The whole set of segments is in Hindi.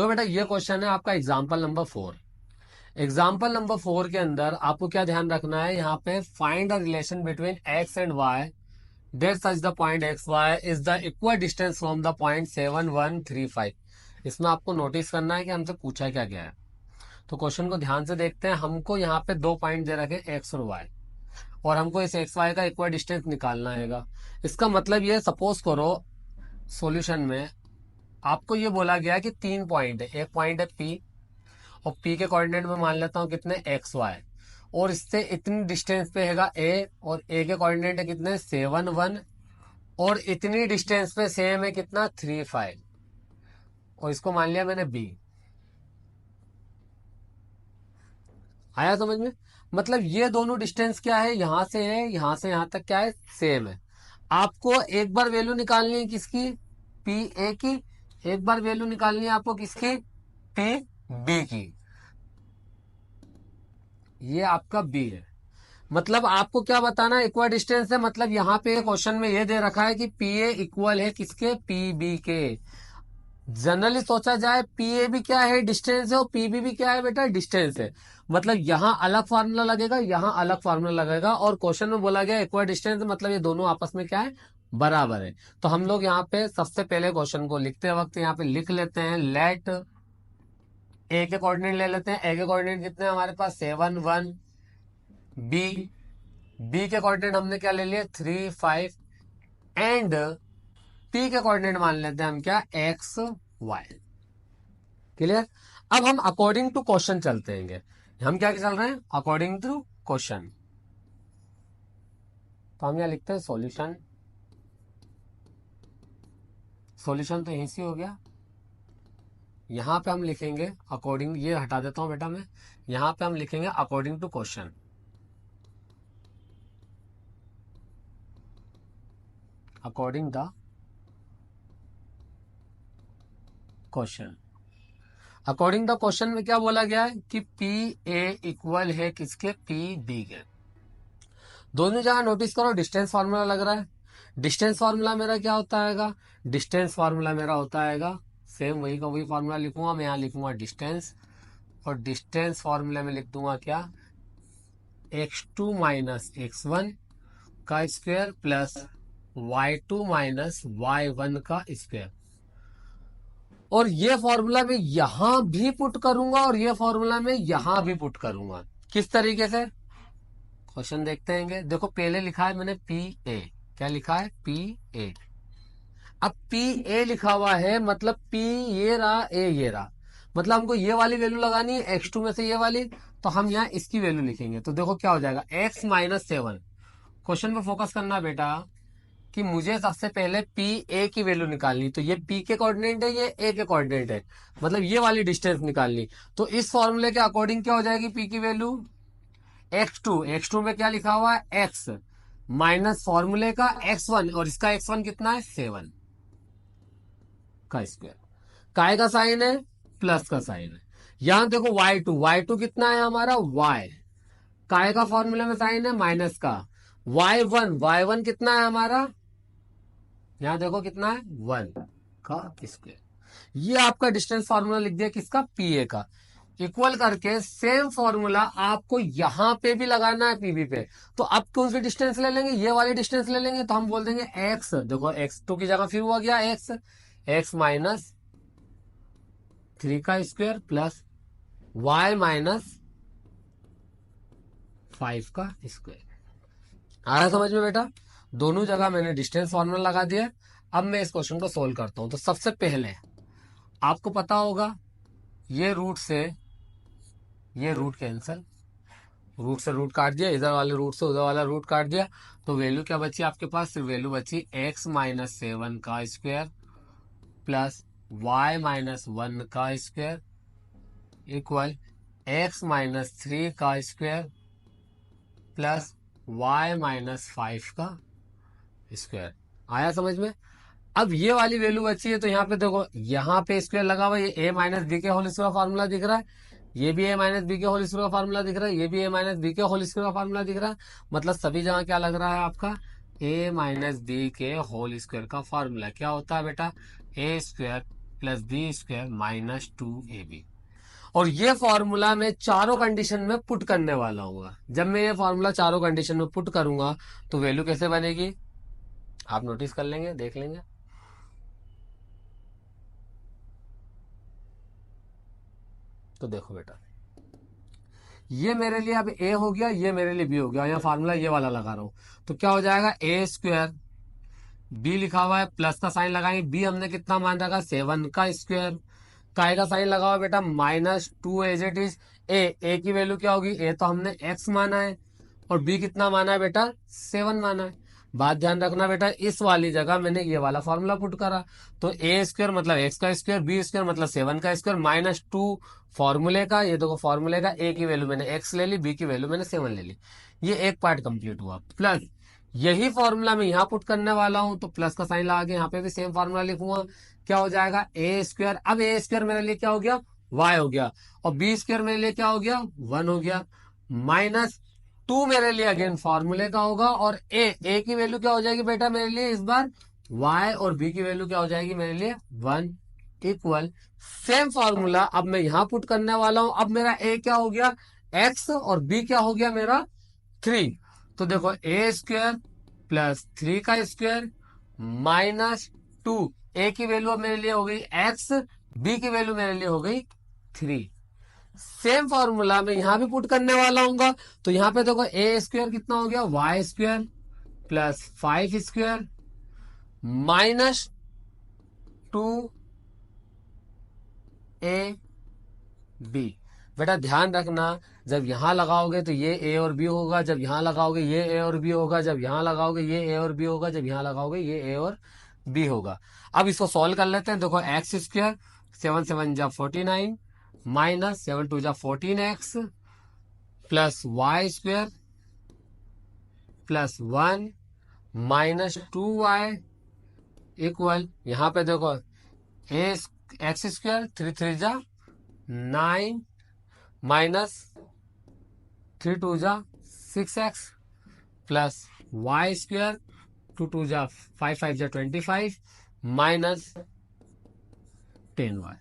देखो बेटा, ये क्वेश्चन है आपका एग्जाम्पल नंबर 4। एग्जाम्पल नंबर 4 के अंदर आपको क्या ध्यान रखना है, यहाँ पे find the relation between X and Y that such the point X Y is the equal distance from the point 7135। इसमें आपको नोटिस करना है कि हमसे पूछा क्या गया है। तो क्वेश्चन को ध्यान से देखते हैं। हमको यहाँ पे 2 पॉइंट दे रखे एक्स और वाई, और हमको इस एक्स वाई का इक्वल डिस्टेंस निकालना है। इसका मतलब ये, सपोज करो सॉल्यूशन में आपको ये बोला गया कि 3 पॉइंट है। एक पॉइंट है पी, और पी के कोऑर्डिनेट में मान लेता हूँ कितने एक्स वाई, और इससे इतनी डिस्टेंस पे हैगा ए, और ए के कोऑर्डिनेट है कितने 7 1, और इतनी डिस्टेंस पे सेम है कितना 3 5, और इसको मान लिया मैंने बी। आया समझ में? मतलब ये दोनों डिस्टेंस क्या है, यहां से है यहां से यहां तक क्या है, सेम है। आपको एक बार वैल्यू निकालनी है किसकी, पी ए की। एक बार वैल्यू निकालनी है आपको किसकी, पी बी की। ये आपका बी है। मतलब आपको क्या बताना है, इक्वल डिस्टेंस है। मतलब यहाँ पे क्वेश्चन में ये दे रखा है कि पी ए इक्वल है किसके, पी बी के। जनरली सोचा जाए पी ए भी क्या है, डिस्टेंस है, और पी बी भी क्या है बेटा, डिस्टेंस है। मतलब यहाँ अलग फार्मूला लगेगा, यहाँ अलग फार्मूला लगेगा, और क्वेश्चन में बोला गया इक्वल डिस्टेंस, मतलब ये दोनों आपस में क्या है, बराबर है। तो हम लोग यहाँ पे सबसे पहले क्वेश्चन को लिखते वक्त यहाँ पे लिख लेते हैं, लेट ए के कोऑर्डिनेट ले लेते हैं। ए के कोऑर्डिनेट कितने हैं हमारे पास, 7 1। बी, बी के कोऑर्डिनेट हमने क्या ले लिए, 3 5, एंड पी के कोऑर्डिनेट मान लेते हैं हम क्या, एक्स वाई। क्लियर? अब हम अकॉर्डिंग टू क्वेश्चन चलते हैं। हम क्या चल रहे हैं, अकॉर्डिंग टू क्वेश्चन। तो हम यहाँ लिखते हैं सॉल्यूशन। सॉल्यूशन तो यहीं से हो गया। यहां पे हम लिखेंगे अकॉर्डिंग, ये हटा देता हूं बेटा मैं। यहां पे हम लिखेंगे according to question. According the question. According the क्वेश्चन में क्या बोला गया है कि पी ए इक्वल है किसके, पी बी के। दोनों जगह नोटिस करो डिस्टेंस फार्मूला लग रहा है। डिस्टेंस फार्मूला मेरा क्या होता है, डिस्टेंस फार्मूला मेरा होता है सेम वही का वही फार्मूला लिखूंगा मैं। यहाँ लिखूंगा डिस्टेंस, और डिस्टेंस फार्मूला में लिख दूंगा क्या, x2 माइनस x1 का square plus y2 minus y1 का स्क्वायर। और ये फॉर्मूला मैं यहां भी पुट करूंगा, और ये फॉर्मूला मैं यहां भी पुट करूंगा। किस तरीके से, क्वेश्चन देखते हैं। देखो पहले लिखा है मैंने पी ए, क्या लिखा है, पी ए। अब पी ए लिखा हुआ है, मतलब पी ये रहा, ए ये रहा, मतलब हमको ये वाली वैल्यू लगानी है x2 में से ये वाली। तो हम यहाँ इसकी वैल्यू लिखेंगे। तो देखो क्या हो जाएगा, x माइनस 7। क्वेश्चन पे फोकस करना बेटा, कि मुझे सबसे पहले पी ए की वैल्यू निकालनी। तो ये पी के कोऑर्डिनेट है, ये ए के कोऑर्डिनेट है, मतलब ये वाली डिस्टेंस निकालनी। तो इस फॉर्मूले के अकॉर्डिंग क्या हो जाएगी पी की वैल्यू, x2 में क्या लिखा हुआ है, x माइनस फॉर्मूले का x1, और इसका x1 कितना है, 7 का स्क्वायर। काय का साइन है, प्लस का साइन है। यहां देखो y2 कितना है हमारा, y, काय का फॉर्मूला में साइन है माइनस का। y1 कितना है हमारा, यहां देखो कितना है, 1 का स्क्वायर। ये आपका डिस्टेंस फार्मूला लिख दिया किसका, पी ए का। इक्वल करके सेम फॉर्मूला आपको यहां पे भी लगाना है पीबी पे। तो अब कौन सी डिस्टेंस ले लेंगे, ये वाली डिस्टेंस ले लेंगे। तो हम बोल देंगे एक्स, देखो x2 की जगह फिर हुआ गया एक्स माइनस 3 का स्क्वायर प्लस y माइनस 5 का स्क्वायर। आया समझ में बेटा? दोनों जगह मैंने डिस्टेंस फॉर्मूला लगा दिया। अब मैं इस क्वेश्चन को सोल्व करता हूं। तो सबसे पहले आपको पता होगा, ये रूट से ये रूट कैंसिल, रूट से रूट काट दिया, इधर वाले रूट से उधर वाला रूट काट दिया। तो वैल्यू क्या बची आपके पास, सिर्फ वैल्यू बची x माइनस 7 का स्क्वायर प्लस y माइनस 1 का स्क्वायर इक्वल x माइनस 3 का स्क्वायर प्लस y माइनस 5 का स्क्वायर। आया समझ में? अब ये वाली वैल्यू बची है, तो यहाँ पे देखो, यहाँ पे स्क्वायर लगा हुआ, ये a माइनस बी के होल स्क्वायर का फार्मूला दिख रहा है, ये भी a माइनस बी के होल स्क्वायर का फार्मूला दिख रहा है, ये भी a माइनस बी के होल स्क्वायर का फार्मूला दिख रहा है। मतलब सभी जगह क्या लग रहा है आपका, a माइनस बी के होल स्क्वायर का फार्मूला क्या होता है बेटा, a square plus B square minus 2ab। और ये फॉर्मूला मैं चारों कंडीशन में पुट करने वाला हूँ। जब मैं ये फॉर्मूला चारों कंडीशन में पुट करूंगा तो वैल्यू कैसे बनेगी आप नोटिस कर लेंगे, देख लेंगे। तो देखो बेटा, ये मेरे लिए अब ए हो गया, ये मेरे लिए बी हो गया, यहाँ फार्मूला ये वाला लगा रहा हूं। तो क्या हो जाएगा, ए स्क्वायर, बी लिखा हुआ है प्लस का साइन लगाएंगे, बी हमने कितना मान रखा 7 का स्क्वायर, काय का साइन लगा हुआ बेटा -2 एज इट इज। ए की वैल्यू क्या होगी, ए तो हमने एक्स माना है और बी कितना माना है बेटा 7 माना है। बात ध्यान रखना बेटा, इस वाली जगह मैंने ये वाला फॉर्मूला पुट करा। तो ए स्क्वायर मतलब एक्स का स्क्वायर, बी स्क्वायर मतलब 7 का स्क्वायर, -2 फॉर्मूले का, ये देखो फॉर्मूले का, ए की वैल्यू मैंने एक्स ले ली, बी की वैल्यू मैंने 7 ले ली। ये एक पार्ट कंप्लीट हुआ। प्लस यही फॉर्मूला मैं यहाँ पुट करने वाला हूं, तो प्लस का साइन लगा के यहाँ पे भी सेम फॉर्मूला लिखूंगा। क्या हो जाएगा, ए स्क्वायर, अब ए स्क्वायर मेरे लिए क्या हो गया, वाई हो गया, और बी स्क्वायर मेरे लिए क्या हो गया 1 हो गया, -2 मेरे लिए अगेन फॉर्मूले का होगा, और ए की वैल्यू क्या हो जाएगी बेटा मेरे लिए इस बार y, और बी की वैल्यू क्या हो जाएगी मेरे लिए 1 इक्वल। सेम फॉर्मूला अब मैं यहां पुट करने वाला हूं। अब मेरा ए क्या हो गया x, और बी क्या हो गया मेरा 3। तो देखो ए स्क्वायर प्लस 3 का स्क्वायर -2, ए की वैल्यू अब मेरे लिए हो गई x, बी की वैल्यू मेरे लिए हो गई 3। सेम फॉर्मूला मैं यहां भी पुट करने वाला हूँ। तो यहां पे देखो ए स्क्वायर कितना हो गया Y square plus 5 square -2 A B. बेटा ध्यान रखना, जब यहां लगाओगे तो ये ए और बी होगा, जब यहां लगाओगे ये ए और बी होगा, जब यहां लगाओगे ये ए और बी होगा, जब यहां लगाओगे ये ए और बी होगा। अब इसको सॉल्व कर लेते हैं। देखो एक्स स्क्वायर 7 7 जा 49 -7 2 जा 14x plus Y square plus 1 -2y equal, यहां पे देखो ए एक्स स्क्वायर 3 3 जा 9 -3 2 जा 6x प्लस वाई स्क्वायर 2 2 जा 5 5 जा 25 -10y।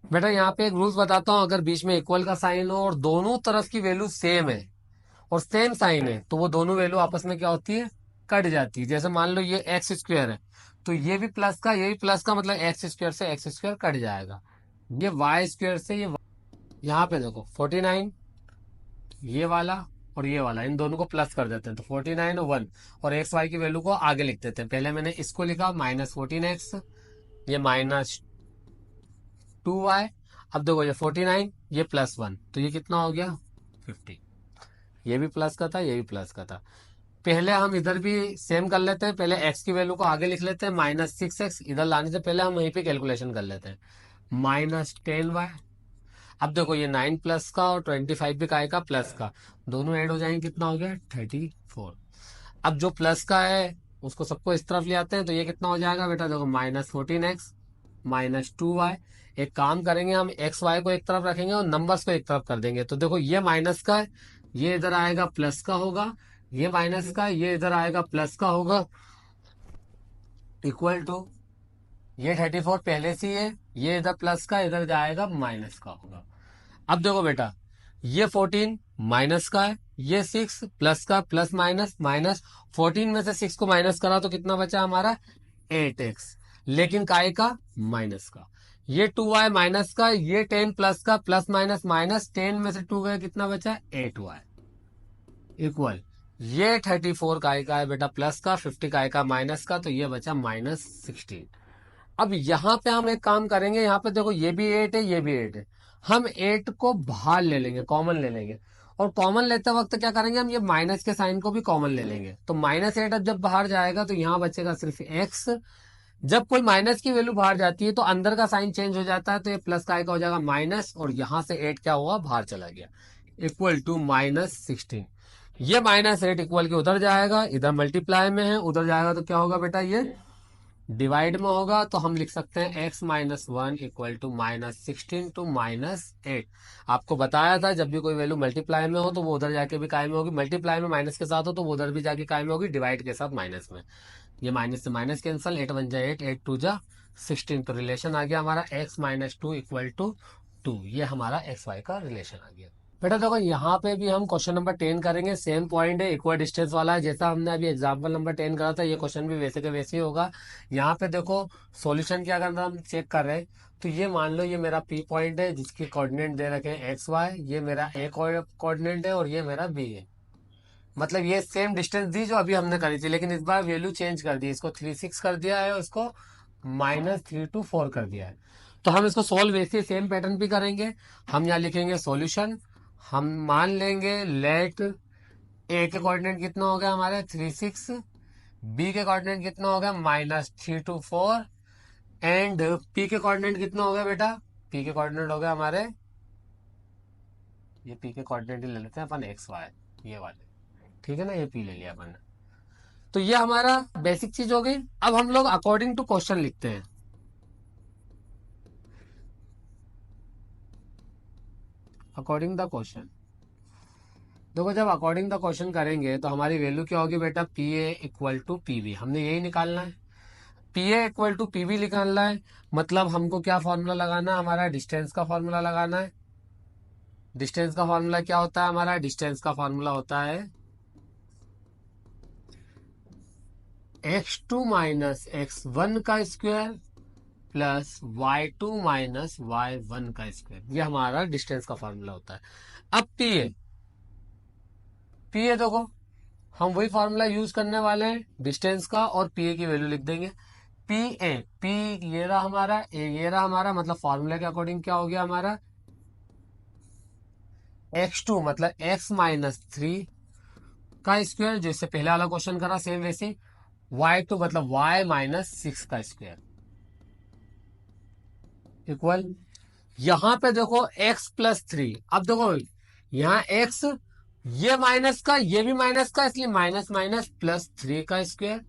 बेटा यहाँ पे एक रूल्स बताता हूं, अगर बीच में इक्वल का साइन हो और दोनों तरफ की वैल्यू सेम है और सेम साइन है, तो वो दोनों वैल्यू आपस में क्या होती है, कट जाती है। जैसे मान लो ये एक्स स्क्वायर है, तो ये भी प्लस का, ये भी प्लस का, मतलब एक्स स्क्वायर से एक्स स्क्वायर कट जाएगा। ये वाई स्क्वायर से ये, यहाँ पे देखो 49 ये वाला और ये वाला, इन दोनों को प्लस कर देते हैं, तो 49 और 1, और एक्स वाई की वैल्यू को आगे लिख देते हैं। पहले मैंने इसको लिखा -14x, ये -2y। अब देखो ये 49 ये +1, तो ये कितना हो गया 50। ये भी प्लस का था, ये भी प्लस का था। पहले हम इधर भी सेम कर लेते हैं, पहले x की वैल्यू को आगे लिख लेते हैं -6x, इधर लाने से पहले हम वहीं पे कैलकुलेशन कर लेते हैं -10y। अब देखो ये 9 प्लस का और 25 भी का प्लस का, दोनों ऐड हो जाएंगे, कितना हो गया 34। अब जो प्लस का है उसको सबको इस तरफ ले आते हैं, तो ये कितना हो जाएगा बेटा, देखो -14x -2y। एक काम करेंगे, हम एक्स वाई को एक तरफ रखेंगे और नंबर्स को एक तरफ कर देंगे। तो देखो ये माइनस का है, ये इधर आएगा प्लस का होगा, ये माइनस का है, ये इधर आएगा प्लस का होगा, इक्वल टू ये 34 पहले से ही है, ये इधर प्लस का, इधर जाएगा माइनस का होगा। अब देखो बेटा, ये 14 माइनस का है, ये 6 प्लस का, प्लस माइनस माइनस, 14 में से 6 को माइनस करा तो कितना बचा हमारा 8x, लेकिन काय का माइनस का। ये 2y माइनस का, ये 10 प्लस का, प्लस माइनस माइनस, 10 में से 2 गए, कितना बचा 8y इक्वल, ये 34 काय का है बेटा प्लस का, 50 काय का माइनस का, तो ये बचा -16। अब यहां पे हम एक काम करेंगे, यहां पे देखो ये भी 8 है, ये भी 8 है, हम 8 को बाहर ले लेंगे, कॉमन ले लेंगे, और कॉमन लेते वक्त क्या करेंगे, हम ये माइनस के साइन को भी कॉमन ले लेंगे। तो -8 अब जब बाहर जाएगा तो यहां बचेगा सिर्फ x। जब कोई माइनस की वैल्यू बाहर जाती है तो अंदर का साइन चेंज हो जाता है, तो ये प्लस का हो जाएगा माइनस, और यहां से 8 क्या हुआ बाहर चला गया, इक्वल टू -16। ये -8 इक्वल के उधर जाएगा, इधर मल्टीप्लाई में है, उधर जाएगा तो क्या होगा बेटा, ये डिवाइड में होगा। तो हम लिख सकते हैं x -1 इक्वल टू -16 टू -8। आपको बताया था जब भी कोई वैल्यू मल्टीप्लाई में हो तो वो उधर जाके भी काय में होगी, मल्टीप्लाई में माइनस के साथ हो तो वो उधर भी जाके काय में होगी, डिवाइड के साथ माइनस में। ये माइनस से माइनस कैंसल, 8 1 जा 8, 8 2 जा 16। तो रिलेशन आ गया हमारा x minus two equal to 2। ये हमारा एक्स वाई का रिलेशन आ गया। बेटा देखो यहाँ पे भी हम क्वेश्चन नंबर 10 करेंगे। सेम पॉइंट है, इक्वल डिस्टेंस वाला है, जैसा हमने अभी एग्जाम्पल नंबर 10 करा था। ये क्वेश्चन भी वैसे के वैसे ही होगा। यहाँ पे देखो सॉल्यूशन क्या करना हम चेक कर रहे हैं। तो ये मान लो ये मेरा पी पॉइंट है जिसके कोऑर्डिनेट दे रखे हैं एक्स वाई, ये मेरा ए कोऑर्डिनेट है और ये मेरा बी है। मतलब ये सेम डिस्टेंस दी जो अभी हमने करी थी, लेकिन इस बार वैल्यू चेंज कर दी, इसको 3 6 कर दिया है और इसको -3 to 4 कर दिया है। तो हम इसको सोल्व वैसे सेम पैटर्न भी करेंगे। हम यहाँ लिखेंगे सॉल्यूशन। हम मान लेंगे लेट ए के कोऑर्डिनेट कितना हो गया हमारे 3 6, बी के कोऑर्डिनेट कितना हो गया -3 to 4, एंड पी के कोऑर्डिनेट कितना हो गया बेटा, पी के कोऑर्डिनेट हो गया हमारे, ये पी के कोऑर्डिनेट ही ले लेते हैं अपन एक्स वाई, ये वाले, ठीक है ना, ये पी ले लिया अपन ने। तो ये हमारा बेसिक चीज हो गई। अब हम लोग अकॉर्डिंग टू क्वेश्चन लिखते हैं। अकॉर्डिंग द क्वेश्चन, देखो जब अकॉर्डिंग द क्वेश्चन करेंगे तो हमारी वैल्यू क्या होगी बेटा, P A equal to P B. हमने यही निकालना है, P A equal to P B निकालना है। मतलब हमको क्या फॉर्मूला लगाना है, हमारा डिस्टेंस का फॉर्मूला लगाना है। डिस्टेंस का फॉर्मूला क्या होता है हमारा, डिस्टेंस का फॉर्मूला होता है x2 माइनस x1 का square plus y2 minus y1 का स्क्वायर। ये हमारा डिस्टेंस का फॉर्मूला होता है। अब पी ए देखो हम वही फॉर्मूला यूज करने वाले हैं डिस्टेंस का, और पी ए की वैल्यू लिख देंगे। पी ये रहा हमारा, ए ये रहा हमारा, मतलब फॉर्मूला के अकॉर्डिंग क्या हो गया हमारा, x2 मतलब x माइनस 3 का स्क्वायर, जैसे पहले वाला क्वेश्चन करा सेम वैसे, y2 मतलब y माइनस 6 का स्क्वायर इक्वल, यहां पे देखो x प्लस 3। अब देखो यहाँ x, ये माइनस का ये भी माइनस का, इसलिए माइनस माइनस +3 का स्क्वायर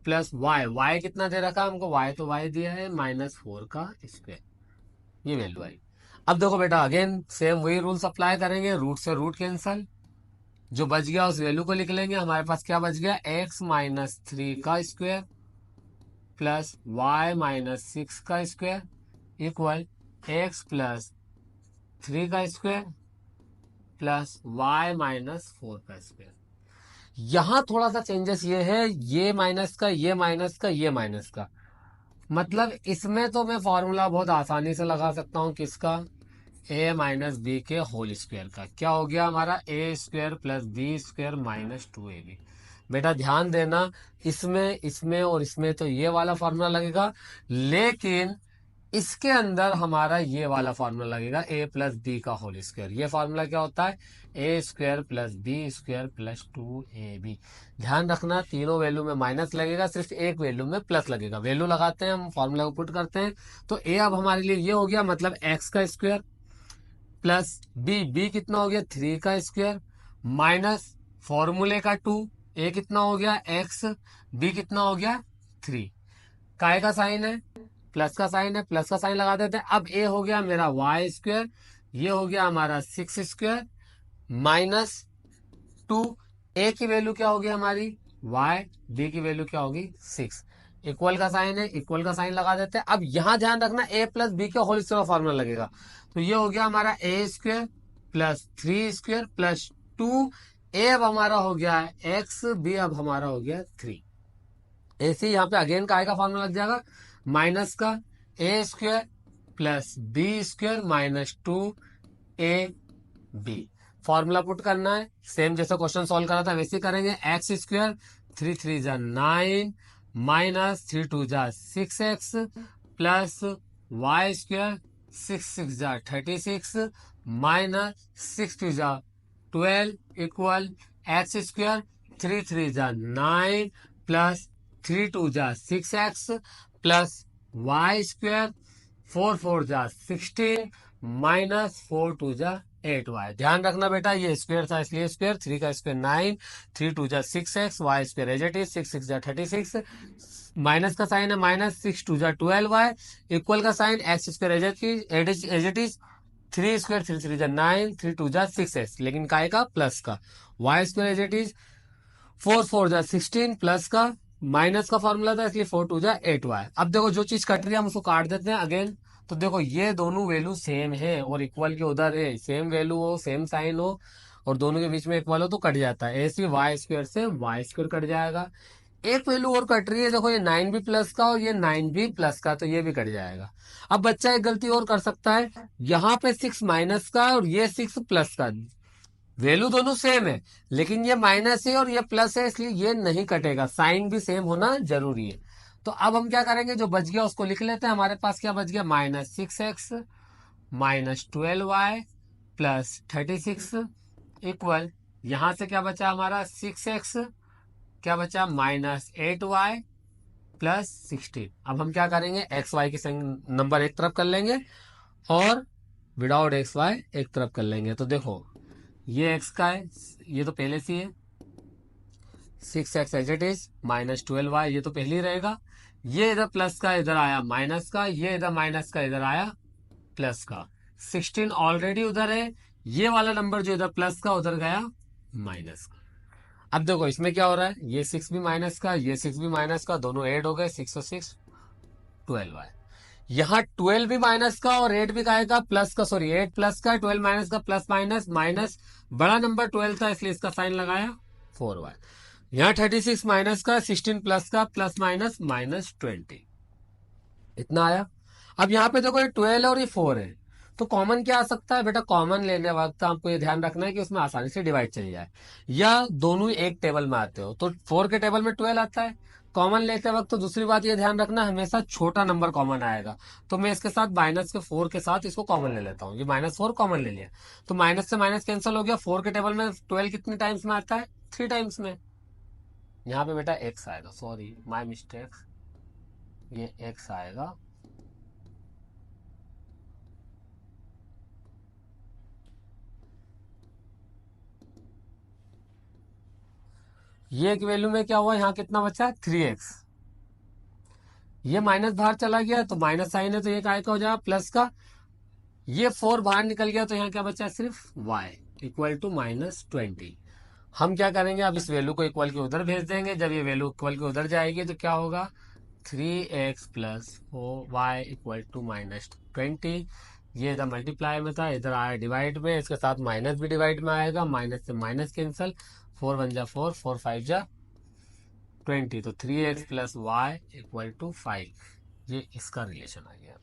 प्लस y कितना दे रखा है हमको, y तो y दिया है -4 का स्क्वायर, ये वैल्यू आई। अब देखो बेटा अगेन सेम वही रूल्स अप्लाई करेंगे, रूट से रूट कैंसल, जो बच गया उस वैल्यू को लिख लेंगे। हमारे पास क्या बच गया, x माइनस 3 का स्क्वायर प्लस y माइनस 6 का स्क्वायर इक्वल x प्लस 3 का स्क्वायर प्लस y माइनस 4 का स्क्वायर। यहां थोड़ा सा चेंजेस ये है, ये माइनस का ये माइनस का ये माइनस का, मतलब इसमें तो मैं फॉर्मूला बहुत आसानी से लगा सकता हूं किसका, a माइनस बी के होल स्क्वायर का। क्या हो गया हमारा, A square plus B square -2ab। बेटा ध्यान देना, इसमें इसमें और इसमें तो ये वाला फॉर्मूला लगेगा, लेकिन इसके अंदर हमारा ये वाला फॉर्मूला लगेगा, ए प्लस बी का होल स्क्वायर। ये फॉर्मूला क्या होता है, A square plus B square plus 2ab। ध्यान रखना तीनों वैल्यू में माइनस लगेगा, सिर्फ एक वैल्यू में प्लस लगेगा। वैल्यू लगाते हैं हम, फॉर्मूला को पुट करते हैं, तो ए अब हमारे लिए ये हो गया, मतलब एक्स का स्क्वायर प्लस बी कितना हो गया 3 का स्क्वायर माइनस फॉर्मूले का 2, ए कितना हो गया एक्स, बी कितना हो गया 3। काय का साइन है, प्लस का साइन है, प्लस का साइन लगा देते हैं। अब ए हो गया मेरा वाई स्क्वायर, ये हो गया हमारा 6 स्क्वायर -2, ए की वैल्यू क्या होगी हमारी y, बी की वैल्यू क्या होगी 6। इक्वल का साइन है, इक्वल का साइन लगा देते हैं। अब यहां ध्यान रखना a प्लस बी का होल स्क्वायर फॉर्मूला लगेगा, तो ये हो गया हमारा A square plus 3 square plus 2, ए अब हमारा हो गया है एक्स, बी अब हमारा हो गया 3। ऐसे यहाँ पे अगेन का आएगा फॉर्मूला लग जाएगा, माइनस का A square plus B square -2ab। Formula put करना है, सेम जैसे क्वेश्चन सॉल्व करा था वैसे करेंगे। एक्स स्क्वायर 3 3 जा 9 माइनस 3 2 जा 6x प्लस वाई स्क्वायर 6 6 जा 36 माइनस 6 2 जा 12 इक्वल एक्स स्क्वायर 3 3 जा 9 प्लस 3 2 जा 6x प्लस वाई स्क्वायर 4 4 जा 16 माइनस 4 2 जा 8y। ध्यान रखना बेटा ये स्क्वायर था इसलिए स्क्वायर, 3 का स्क्वायर 9, 3 2 जा 6x, Y square as it is 6 6 जा 36, माइनस का साइन है माइनस 6 2 जा 12y, इक्वल का sign X square as it is 3 square 3 3 जा 9, 3 2 जा 6x, लेकिन काय का प्लस का, Y square as it is 4 4 जा 16 प्लस का माइनस का फॉर्मूला था इसलिए 4 टू जा 8y। अब देखो जो चीज कट रही है हम उसको काट देते हैं अगेन। तो देखो ये दोनों वैल्यू सेम है और इक्वल के उधर है, सेम वैल्यू हो सेम साइन हो और दोनों के बीच में इक्वल हो तो कट जाता है। ऐसे वाई स्क्वायर से वाई स्क्वायर कट जाएगा। एक वैल्यू और कट रही है, देखो ये 9 भी प्लस का और ये 9 भी प्लस का, तो ये भी कट जाएगा। अब बच्चा एक गलती और कर सकता है, यहाँ पे 6 माइनस का और ये 6 प्लस का, वैल्यू दोनों सेम है लेकिन ये माइनस है और ये प्लस है इसलिए ये नहीं कटेगा, साइन भी सेम होना जरूरी है। तो अब हम क्या करेंगे, जो बच गया उसको लिख लेते हैं। हमारे पास क्या बच गया, -6x minus 12y plus 36 equal, यहां से क्या बचा हमारा 6x, क्या बचा -8y प्लस 16। अब हम क्या करेंगे, एक्स वाई के नंबर एक तरफ कर लेंगे और विदाउट एक्स वाई एक तरफ कर लेंगे। तो देखो ये एक्स का है, ये तो पहले से है, 6x as it is -12y, ये तो पहले ही रहेगा। ये इधर प्लस का इधर आया माइनस का, ये इधर माइनस का इधर आया प्लस का, 16 ऑलरेडी उधर है, ये वाला नंबर जो इधर प्लस का उधर गया माइनस का। अब देखो इसमें क्या हो रहा है, ये 6 भी माइनस का ये 6 भी माइनस का, दोनों ऐड हो गए, 6 और 6 12 है। यहाँ 12 भी माइनस का और 8 भी का प्लस का, सॉरी 8 प्लस का 12 माइनस का, प्लस माइनस माइनस, बड़ा नंबर 12 था इसलिए इसका साइन लगाया 4y। यहाँ 36 माइनस का, 16 प्लस का, प्लस माइनस -20, इतना आया। अब यहाँ पे देखो ये 12 और ये 4 है, तो कॉमन क्या आ सकता है बेटा, कॉमन लेने वक्त आपको ये ध्यान रखना है कि उसमें आसानी से डिवाइड चली जाए, या दोनों ही एक टेबल में आते हो। तो 4 के टेबल में 12 आता है, कॉमन लेते वक्त तो दूसरी बात ये ध्यान रखना हमेशा छोटा नंबर कॉमन आएगा। तो मैं इसके साथ -4 के साथ इसको कॉमन ले लेता हूँ, ये -4 कॉमन ले लिया, तो माइनस से माइनस कैंसिल हो गया। 4 के टेबल में 12 कितने टाइम्स में आता है, 3 टाइम्स में। यहाँ पे बेटा एक्स आएगा, सॉरी माई मिस्टेक, ये एक्स आएगा। ये एक वैल्यू में क्या हुआ, यहाँ कितना बचा, 3x। ये माइनस बाहर चला गया तो माइनस साइन है तो ये काय का हो जाएगा, प्लस का। ये 4 बाहर निकल गया तो यहाँ क्या बचा, सिर्फ y इक्वल टू -20। हम क्या करेंगे, अब इस वैल्यू को इक्वल के उधर भेज देंगे। जब ये वैल्यू इक्वल के उधर जाएगी तो क्या होगा, 3x plus 4y equal to -20। ये इधर मल्टीप्लाई में था, इधर आया डिवाइड में, इसके साथ माइनस भी डिवाइड में आएगा, माइनस से माइनस कैंसल, 4 1 जा 4, 4 5 जा 20, तो 3x plus Y equal to 5, ये इसका रिलेशन आ गया।